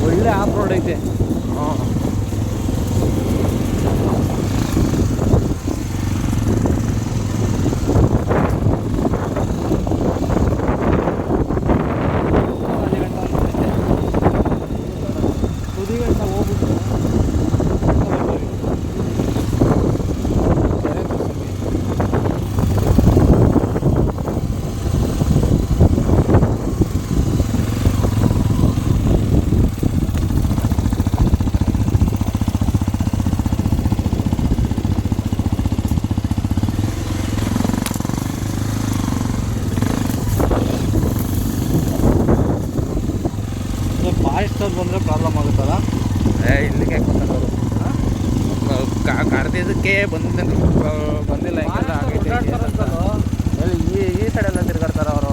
ಒಳ್ಳೆ of road ಐತೆ. ಹಾಂ ತುದಿಗಂಟ ಹೋಗ್ಬಿಟ್ಟು ಕೆರೆ ತೋರ್ಸಕ್ಕೆ. ಫಾರೆಸ್ಟಲ್ಲಿ ಬಂದರೆ ಪ್ರಾಬ್ಲಮ್ ಆಗುತ್ತಲ್ಲ. ಇಲ್ಲಿಗೆ ಕರೆದಿದ್ದಕ್ಕೆ ಬಂದಿಲ್ಲ ಹಿಂಗೆಲ್ಲ ಆಗೈತೆ. ಓಡಾಡ್ತಾರಂತಲ್ಲ. ಈ ಸೈಡೆಲ್ಲ ತಿರ್ಗಾಡ್ತಾರೆ ಅವರು.